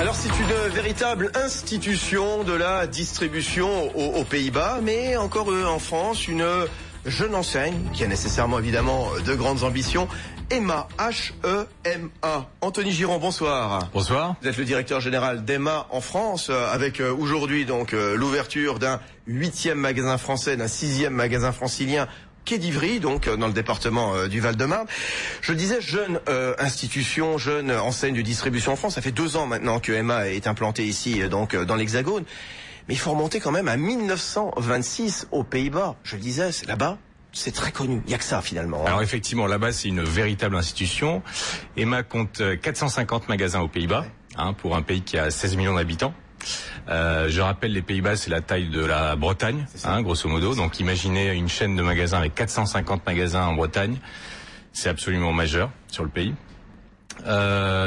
Alors c'est une véritable institution de la distribution aux Pays-Bas, mais encore en France, une jeune enseigne qui a nécessairement évidemment de grandes ambitions. Emma, H-E-M-A. Anthony Giron, bonsoir. Bonsoir. Vous êtes le directeur général d'Emma en France, avec aujourd'hui donc l'ouverture d'un 8e magasin français, d'un 6e magasin francilien, quai d'Ivry, donc dans le département du Val-de-Marne. Je le disais, jeune institution, jeune enseigne de distribution en France. Ça fait 2 ans maintenant que Emma est implantée ici, donc dans l'Hexagone. Mais il faut remonter quand même à 1926 aux Pays-Bas. Je le disais, c'est là-bas. C'est très connu, il n'y a que ça finalement. Alors effectivement, là-bas c'est une véritable institution. Emma compte 450 magasins aux Pays-Bas, pour un pays qui a 16 millions d'habitants. Je rappelle, les Pays-Bas c'est la taille de la Bretagne, grosso modo. Donc imaginez une chaîne de magasins avec 450 magasins en Bretagne. C'est absolument majeur sur le pays.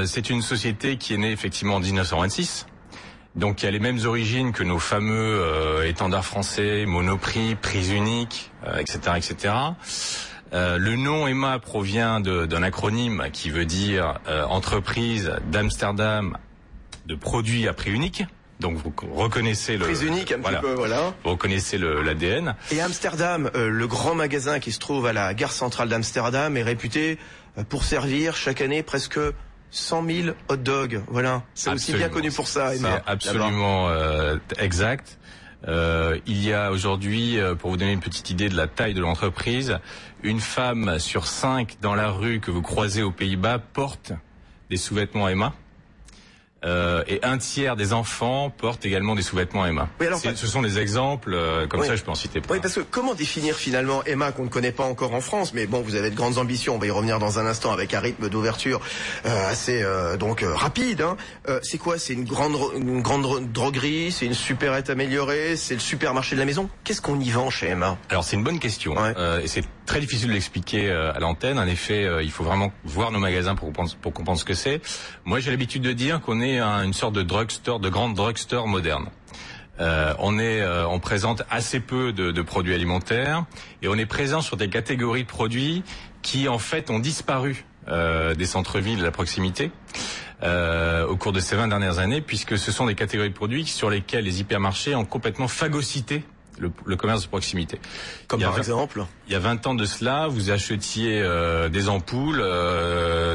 C'est une société qui est née effectivement en 1926. Donc il y a les mêmes origines que nos fameux étendards français, Monoprix, Prix Unique, etc., etc. Le nom Emma provient d'un acronyme qui veut dire entreprise d'Amsterdam de produits à prix unique. Donc vous reconnaissez le Prix Unique un petit peu, voilà. Vous reconnaissez l'ADN. Et Amsterdam, le grand magasin qui se trouve à la gare centrale d'Amsterdam est réputé pour servir chaque année presque 100 000 hot dogs, voilà. C'est aussi bien connu pour ça, Emma. C'est absolument exact. Il y a aujourd'hui, pour vous donner une petite idée de la taille de l'entreprise, une femme sur 5 dans la rue que vous croisez aux Pays-Bas porte des sous-vêtements Emma. Et un tiers des enfants portent également des sous-vêtements Emma. Oui, alors, ce sont des exemples, comme ça je peux en citer plein. Oui, parce que comment définir finalement Emma qu'on ne connaît pas encore en France, mais bon, vous avez de grandes ambitions, on va y revenir dans un instant avec un rythme d'ouverture assez rapide. C'est quoi? C'est une grande droguerie, c'est une supérette améliorée, c'est le supermarché de la maison? Qu'est-ce qu'on y vend chez Emma? Alors c'est une bonne question, et c'est très difficile de l'expliquer à l'antenne. En effet, il faut vraiment voir nos magasins pour comprendre ce que c'est. Moi j'ai l'habitude de dire qu'on est une sorte de drugstore, de grande drugstore moderne. On présente assez peu de produits alimentaires et on est présent sur des catégories de produits qui en fait ont disparu des centres-villes de la proximité au cours de ces 20 dernières années, puisque ce sont des catégories de produits sur lesquels les hypermarchés ont complètement phagocyté le commerce de proximité. Comme par exemple, il y a 20 ans de cela, vous achetiez des ampoules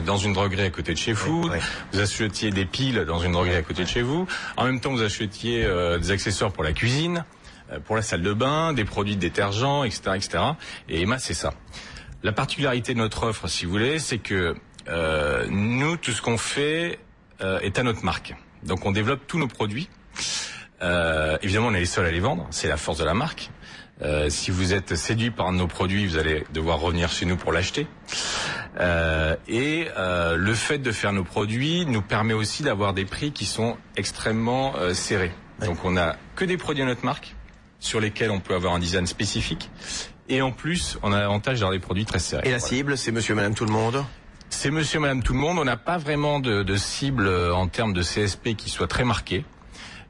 dans une droguerie à côté de chez vous, vous achetiez des piles dans une droguerie à côté de chez vous, en même temps vous achetiez des accessoires pour la cuisine, pour la salle de bain, des produits de détergents, etc., etc. Et Emma, c'est ça. La particularité de notre offre, si vous voulez, c'est que nous, tout ce qu'on fait est à notre marque. Donc on développe tous nos produits. Évidemment, on est les seuls à les vendre. C'est la force de la marque. Si vous êtes séduit par un de nos produits, vous allez devoir revenir chez nous pour l'acheter. Le fait de faire nos produits nous permet aussi d'avoir des prix qui sont extrêmement serrés. Donc, on n'a que des produits à notre marque sur lesquels on peut avoir un design spécifique. Et en plus, on a l'avantage d'avoir des produits très serrés. Et la cible, c'est monsieur, madame, tout le monde? C'est monsieur, madame, tout le monde. On n'a pas vraiment de cible en termes de CSP qui soit très marquée.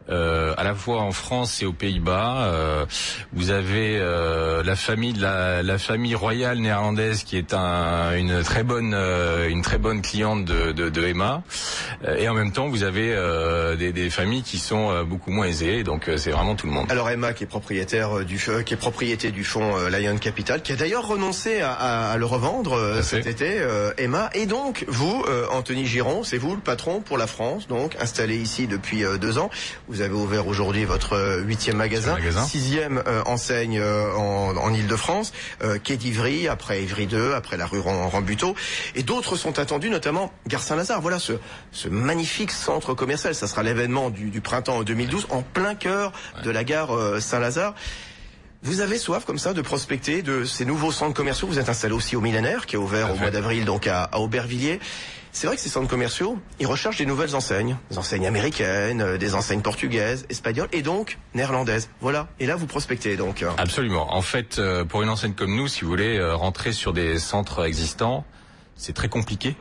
À la fois en France et aux Pays-Bas, vous avez la famille royale néerlandaise qui est une très bonne cliente de Emma, et en même temps vous avez des familles qui sont beaucoup moins aisées, donc c'est vraiment tout le monde. Alors Emma qui est propriété du fonds Lion Capital, qui a d'ailleurs renoncé à le revendre cet été, Emma, et donc vous, Anthony Giron, c'est vous le patron pour la France, donc installé ici depuis 2 ans. Vous avez ouvert aujourd'hui votre 8e magasin, 6e enseigne en Ile-de-France, quai d'Ivry, après Ivry 2, après la rue Rambuteau, et d'autres sont attendus, notamment Gare Saint-Lazare. Voilà ce magnifique centre commercial. Ça sera l'événement du printemps 2012, en plein cœur de la gare Saint-Lazare. Vous avez soif comme ça de prospecter de ces nouveaux centres commerciaux. Vous êtes installé aussi au Millénaire, qui est ouvert au mois d'avril, donc à Aubervilliers. C'est vrai que ces centres commerciaux, ils recherchent des nouvelles enseignes. Des enseignes américaines, des enseignes portugaises, espagnoles et donc néerlandaises. Voilà. Et là, vous prospectez donc. Absolument. En fait, pour une enseigne comme nous, si vous voulez, rentrer sur des centres existants, c'est très compliqué.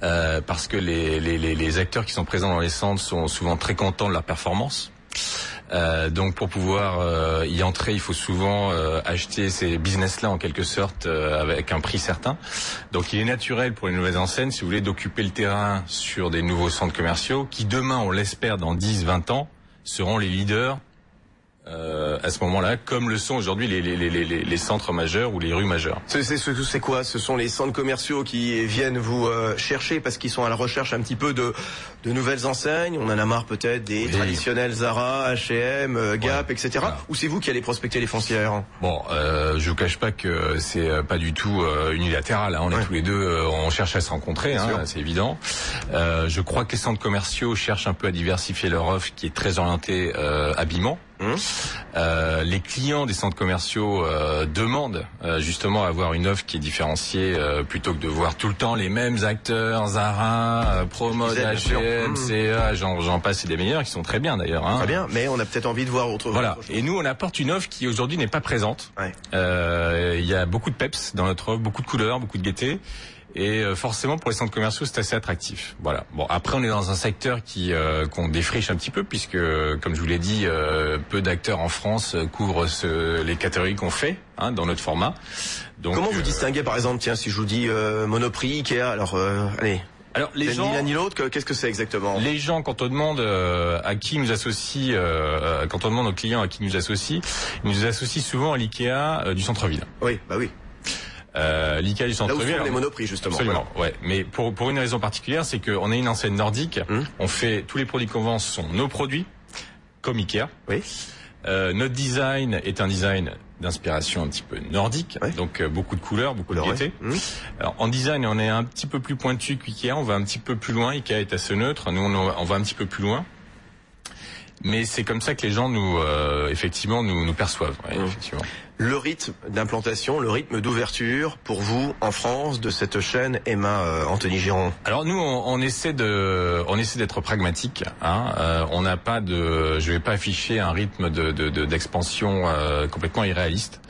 Parce que les acteurs qui sont présents dans les centres sont souvent très contents de leur performance. Donc pour pouvoir y entrer, il faut souvent acheter ces business-là en quelque sorte avec un prix certain. Donc il est naturel pour les nouvelles enseignes, si vous voulez, d'occuper le terrain sur des nouveaux centres commerciaux qui demain, on l'espère, dans 10-20 ans, seront les leaders à ce moment-là, comme le sont aujourd'hui les centres majeurs ou les rues majeures. C'est quoi? Ce sont les centres commerciaux qui viennent vous chercher parce qu'ils sont à la recherche un petit peu de nouvelles enseignes. On en a marre peut-être des traditionnels Zara, H&M, Gap, etc. Voilà. Ou c'est vous qui allez prospecter les foncières? Bon, je vous cache pas que c'est pas du tout unilatéral. Hein. On est tous les deux, on cherche à se rencontrer, hein, c'est évident. Je crois que les centres commerciaux cherchent un peu à diversifier leur offre, qui est très orientée habillement. Les clients des centres commerciaux demandent justement à avoir une offre qui est différenciée plutôt que de voir tout le temps les mêmes acteurs, Zara, Promode, H&M, CA, j'en passe, et des meilleurs qui sont très bien d'ailleurs. Hein. Très bien, mais on a peut-être envie de voir autre chose. Voilà. Et nous, on apporte une offre qui aujourd'hui n'est pas présente. Il y a beaucoup de peps dans notre offre, beaucoup de couleurs, beaucoup de gaieté. Et forcément, pour les centres commerciaux, c'est assez attractif. Voilà. Bon, après, on est dans un secteur qu'on défriche un petit peu, puisque, comme je vous l'ai dit, peu d'acteurs en France couvrent les catégories qu'on fait dans notre format. Donc, comment vous distinguez, par exemple, tiens, si je vous dis Monoprix, Ikea, alors allez. Alors les gens, ni l'un ni l'autre, qu'est-ce que c'est exactement? Les gens, quand on demande à qui nous associe, quand on demande aux clients à qui nous associe, ils nous associent souvent à l'Ikea du centre-ville. Oui, bah oui. L'Ikea du centre-ville. Là où sont les Monoprix, justement. Absolument, ouais. Mais pour une raison particulière, c'est qu'on est une enseigne nordique. On fait tous les produits qu'on vend sont nos produits, comme Ikea. Oui. Notre design est un design d'inspiration un petit peu nordique, donc beaucoup de couleurs, beaucoup de gaieté. Alors en design, on est un petit peu plus pointu qu'Ikea, on va un petit peu plus loin. Ikea est assez neutre, nous on va un petit peu plus loin. Mais c'est comme ça que les gens effectivement nous perçoivent. Effectivement. Le rythme d'implantation, le rythme d'ouverture pour vous en France de cette chaîne Emma, Anthony Giron. Alors nous on essaie d'être pragmatique. On n'a pas je vais pas afficher un rythme d'expansion complètement irréaliste.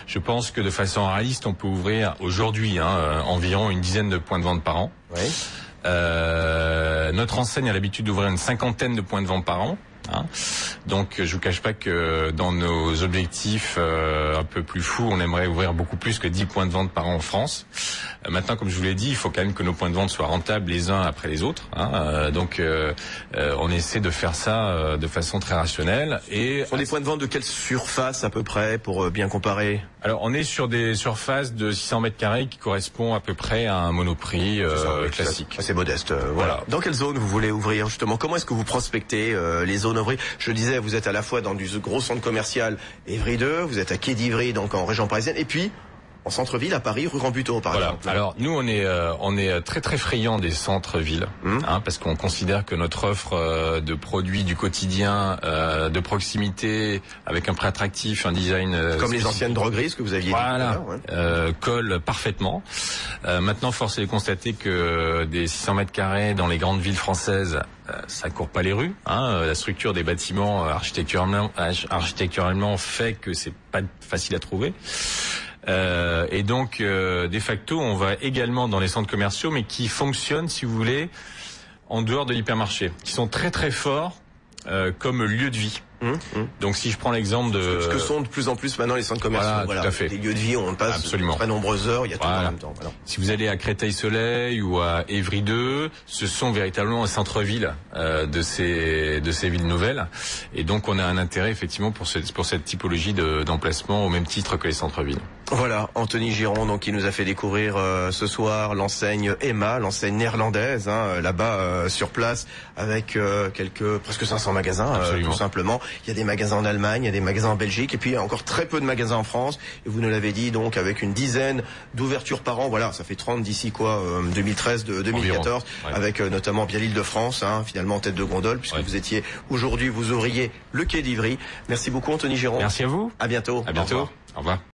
Je pense que de façon réaliste, on peut ouvrir aujourd'hui environ une dizaine de points de vente par an. Notre enseigne a l'habitude d'ouvrir une 50aine de points de vente par an. Donc je vous cache pas que dans nos objectifs un peu plus fous, on aimerait ouvrir beaucoup plus que 10 points de vente par an en France. Maintenant, comme je vous l'ai dit, il faut quand même que nos points de vente soient rentables les uns après les autres. Donc on essaie de faire ça de façon très rationnelle. Et sur des points de vente de quelle surface à peu près pour bien comparer? Alors on est sur des surfaces de 600 mètres carrés qui correspond à peu près à un Monoprix classique. C'est modeste. Voilà. Dans quelle zone vous voulez ouvrir justement? Comment est-ce que vous prospectez les zones ouvrées? Je le disais, vous êtes à la fois dans du gros centre commercial Évry 2, vous êtes à Quai d'Ivry, donc en région parisienne, et puis en centre-ville à Paris, rue Rambuteau, par exemple. Alors nous, on est très très friand des centres-villes, parce qu'on considère que notre offre de produits du quotidien, de proximité, avec un prix attractif, un design comme les anciennes drogueries, ce que vous aviez dit. Colle parfaitement. Maintenant, force est de constater que des 600 mètres carrés dans les grandes villes françaises, ça court pas les rues. La structure des bâtiments architecturalement fait que c'est pas facile à trouver. Et donc, de facto, on va également dans les centres commerciaux, mais qui fonctionnent, si vous voulez, en dehors de l'hypermarché, qui sont très très forts comme lieu de vie. Donc si je prends l'exemple de... Ce que sont de plus en plus maintenant les centres commerciaux. Voilà. Tout à fait. Des lieux de vie où on passe de très nombreuses heures, il y a tout en même temps. Voilà. Si vous allez à Créteil-Soleil ou à Évry 2, ce sont véritablement un centre-ville de ces villes nouvelles. Et donc on a un intérêt effectivement pour cette typologie d'emplacement au même titre que les centres-villes. Voilà, Anthony Giron, donc qui nous a fait découvrir ce soir l'enseigne Emma, l'enseigne néerlandaise, là-bas sur place, avec presque 500 magasins, tout simplement. Il y a des magasins en Allemagne, il y a des magasins en Belgique, et puis il y a encore très peu de magasins en France. Et vous nous l'avez dit, donc avec une dizaine d'ouvertures par an, voilà, ça fait 30 d'ici 2013, 2014, avec notamment bien l'Île-de-France, finalement en tête de gondole, puisque vous étiez aujourd'hui, vous ouvriez le Quai d'Ivry. Merci beaucoup, Anthony Giron. Merci à vous. À bientôt. À bientôt. Au revoir.